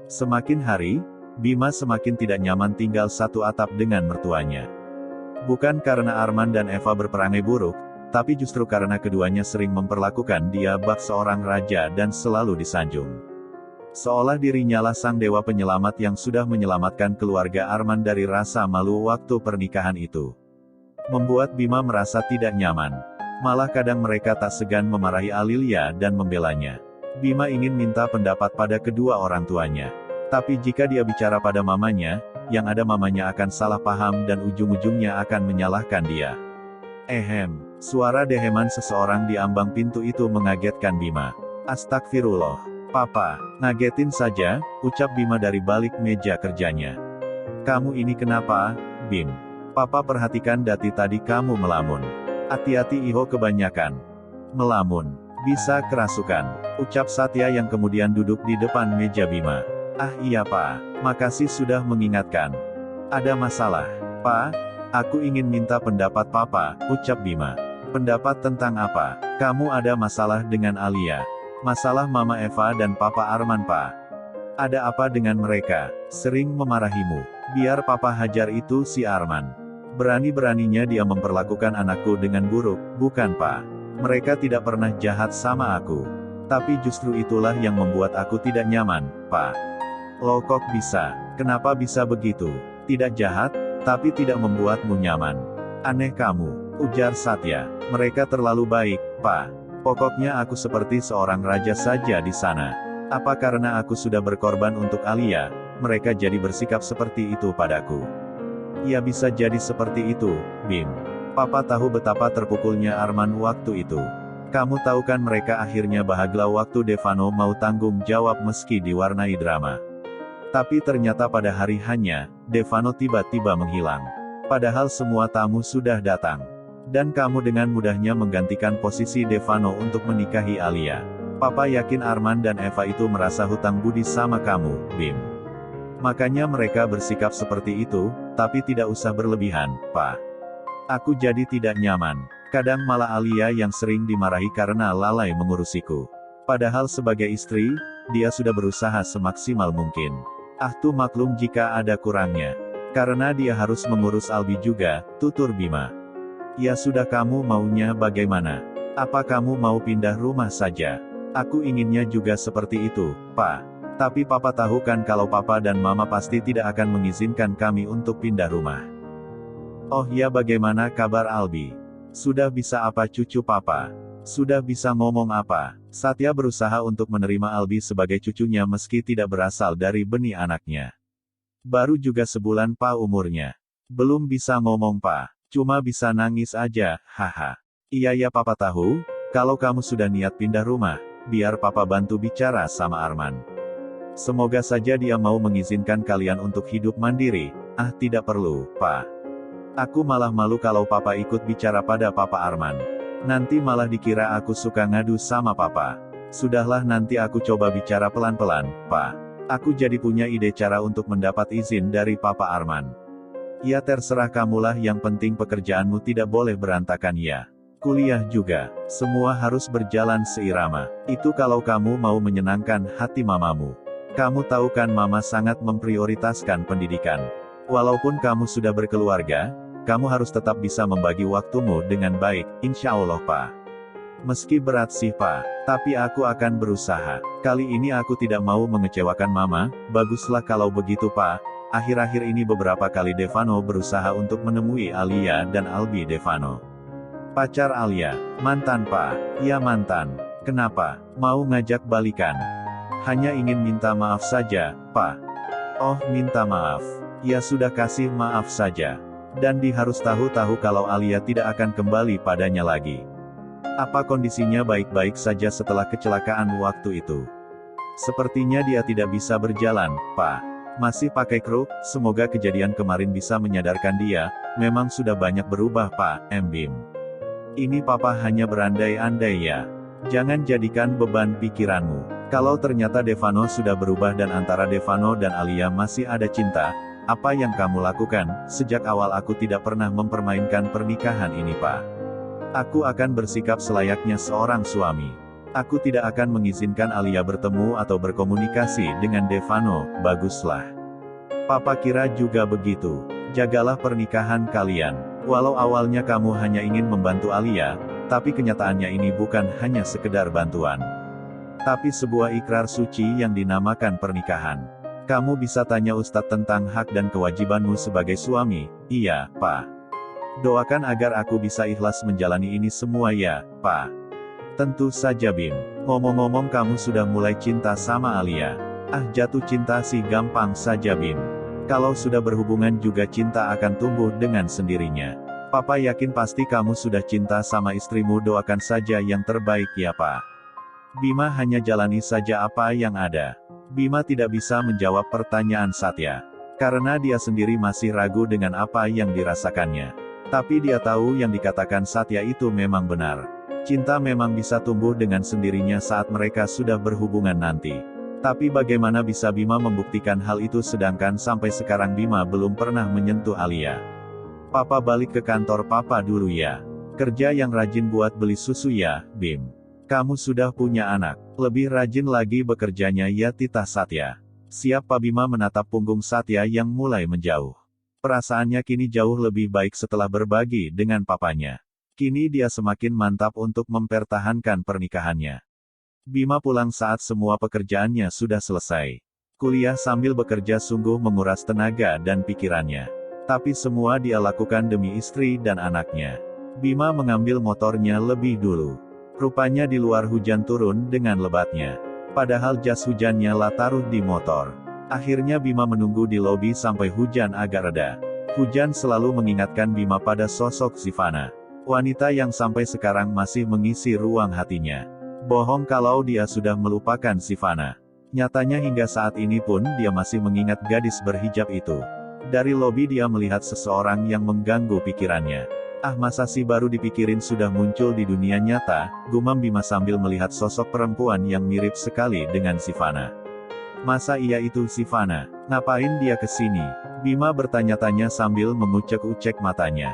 Semakin hari, Bima semakin tidak nyaman tinggal satu atap dengan mertuanya. Bukan karena Arman dan Eva berperangai buruk, tapi justru karena keduanya sering memperlakukan dia bak seorang raja dan selalu disanjung. Seolah dirinya lah sang dewa penyelamat yang sudah menyelamatkan keluarga Arman dari rasa malu waktu pernikahan itu. Membuat Bima merasa tidak nyaman. Malah kadang mereka tak segan memarahi Alilia dan membelanya. Bima ingin minta pendapat pada kedua orang tuanya. Tapi jika dia bicara pada mamanya, yang ada mamanya akan salah paham dan ujung-ujungnya akan menyalahkan dia. Suara deheman seseorang di ambang pintu itu mengagetkan Bima. Astagfirullah. Papa, ngagetin saja, ucap Bima dari balik meja kerjanya. Kamu ini kenapa, Bim? Papa perhatikan dari tadi kamu melamun. Hati-hati Iho kebanyakan. Melamun. Bisa kerasukan, ucap Satya yang kemudian duduk di depan meja Bima. Ah iya Pak, makasih sudah mengingatkan. Ada masalah, Pak? Aku ingin minta pendapat Papa, ucap Bima. Pendapat tentang apa? Kamu ada masalah dengan Alia? Masalah Mama Eva dan Papa Arman Pak? Ada apa dengan mereka? Sering memarahimu. Biar Papa hajar itu si Arman. Berani-beraninya dia memperlakukan anakku dengan buruk, bukan Pak? Mereka tidak pernah jahat sama aku. Tapi justru itulah yang membuat aku tidak nyaman, Pak. Loh kok bisa? Kenapa bisa begitu? Tidak jahat, tapi tidak membuatmu nyaman. Aneh kamu, ujar Satya. Mereka terlalu baik, Pak. Pokoknya aku seperti seorang raja saja di sana. Apa karena aku sudah berkorban untuk Alia, mereka jadi bersikap seperti itu padaku? Ya bisa jadi seperti itu, Bim. Papa tahu betapa terpukulnya Arman waktu itu. Kamu tahu kan mereka akhirnya bahagia waktu Devano mau tanggung jawab meski diwarnai drama. Tapi ternyata pada hari hanya, Devano tiba-tiba menghilang. Padahal semua tamu sudah datang. Dan kamu dengan mudahnya menggantikan posisi Devano untuk menikahi Alia. Papa yakin Arman dan Eva itu merasa hutang budi sama kamu, Bim. Makanya mereka bersikap seperti itu, tapi tidak usah berlebihan, Pak. Aku jadi tidak nyaman. Kadang malah Alia yang sering dimarahi karena lalai mengurusiku. Padahal sebagai istri, dia sudah berusaha semaksimal mungkin. Ah tuh maklum jika ada kurangnya. Karena dia harus mengurus Albi juga, tutur Bima. Ya sudah kamu maunya bagaimana? Apa kamu mau pindah rumah saja? Aku inginnya juga seperti itu, Pak. Tapi Papa tahu kan kalau Papa dan Mama pasti tidak akan mengizinkan kami untuk pindah rumah. Oh ya bagaimana kabar Albi? Sudah bisa apa cucu Papa? Sudah bisa ngomong apa? Satya berusaha untuk menerima Albi sebagai cucunya meski tidak berasal dari benih anaknya. Baru juga sebulan Pak umurnya. Belum bisa ngomong Pak. Cuma bisa nangis aja, haha. Iya ya Papa tahu, kalau kamu sudah niat pindah rumah, biar Papa bantu bicara sama Arman. Semoga saja dia mau mengizinkan kalian untuk hidup mandiri. Ah tidak perlu, Pak. Aku malah malu kalau Papa ikut bicara pada Papa Arman. Nanti malah dikira aku suka ngadu sama Papa. Sudahlah nanti aku coba bicara pelan-pelan, Pak. Aku jadi punya ide cara untuk mendapat izin dari Papa Arman. Ya terserah kamulah yang penting pekerjaanmu tidak boleh berantakan ya. Kuliah juga. Semua harus berjalan seirama. Itu kalau kamu mau menyenangkan hati mamamu. Kamu tahu kan mama sangat memprioritaskan pendidikan. Walaupun kamu sudah berkeluarga, kamu harus tetap bisa membagi waktumu dengan baik, insya Allah Pak. Meski berat sih Pak, tapi aku akan berusaha. Kali ini aku tidak mau mengecewakan Mama, baguslah kalau begitu Pak. Akhir-akhir ini beberapa kali Devano berusaha untuk menemui Alia dan Albi Devano. Pacar Alia, mantan Pak, ya mantan. Kenapa, mau ngajak balikan? Hanya ingin minta maaf saja, Pak. Oh, minta maaf. Ya sudah kasih maaf saja. Dan dia harus tahu kalau Alia tidak akan kembali padanya lagi. Apa kondisinya baik-baik saja setelah kecelakaan waktu itu? Sepertinya dia tidak bisa berjalan, Pak. Masih pakai kruk, semoga kejadian kemarin bisa menyadarkan dia, memang sudah banyak berubah Pak, Bim. Ini Papa hanya berandai-andai ya. Jangan jadikan beban pikiranmu. Kalau ternyata Devano sudah berubah dan antara Devano dan Alia masih ada cinta, apa yang kamu lakukan? Sejak awal aku tidak pernah mempermainkan pernikahan ini Pak. Aku akan bersikap selayaknya seorang suami. Aku tidak akan mengizinkan Alia bertemu atau berkomunikasi dengan Devano. Baguslah. Papa kira juga begitu. Jagalah pernikahan kalian. Walau awalnya kamu hanya ingin membantu Alia, tapi kenyataannya ini bukan hanya sekedar bantuan, tapi sebuah ikrar suci yang dinamakan pernikahan. Kamu bisa tanya Ustadz tentang hak dan kewajibanmu sebagai suami. Iya, Pak. Doakan agar aku bisa ikhlas menjalani ini semua ya, Pak. Tentu saja Bim. Ngomong-ngomong kamu sudah mulai cinta sama Alia. Ah, jatuh cinta sih gampang saja Bim. Kalau sudah berhubungan juga cinta akan tumbuh dengan sendirinya. Papa yakin pasti kamu sudah cinta sama istrimu, doakan saja yang terbaik ya Pak. Bima hanya jalani saja apa yang ada. Bima tidak bisa menjawab pertanyaan Satya, karena dia sendiri masih ragu dengan apa yang dirasakannya. Tapi dia tahu yang dikatakan Satya itu memang benar. Cinta memang bisa tumbuh dengan sendirinya saat mereka sudah berhubungan nanti. Tapi bagaimana bisa Bima membuktikan hal itu sedangkan sampai sekarang Bima belum pernah menyentuh Alia. Papa balik ke kantor Papa dulu ya. Kerja yang rajin buat beli susu ya, Bim. Kamu sudah punya anak. Lebih rajin lagi bekerjanya ya titah Satya. Siap Pak. Bima menatap punggung Satya yang mulai menjauh. Perasaannya kini jauh lebih baik setelah berbagi dengan papanya. Kini dia semakin mantap untuk mempertahankan pernikahannya. Bima pulang saat semua pekerjaannya sudah selesai. Kuliah sambil bekerja sungguh menguras tenaga dan pikirannya. Tapi semua dia lakukan demi istri dan anaknya. Bima mengambil motornya lebih dulu. Rupanya di luar hujan turun dengan lebatnya. Padahal jas hujannya lah taruh di motor. Akhirnya Bima menunggu di lobi sampai hujan agak reda. Hujan selalu mengingatkan Bima pada sosok Sivana. Wanita yang sampai sekarang masih mengisi ruang hatinya. Bohong kalau dia sudah melupakan Sivana. Nyatanya hingga saat ini pun dia masih mengingat gadis berhijab itu. Dari lobi dia melihat seseorang yang mengganggu pikirannya. Ah, masa sih baru dipikirin sudah muncul di dunia nyata, gumam Bima sambil melihat sosok perempuan yang mirip sekali dengan Sivana. Masa iya itu Sivana? Ngapain dia kesini? Bima bertanya-tanya sambil mengucek-ucek matanya.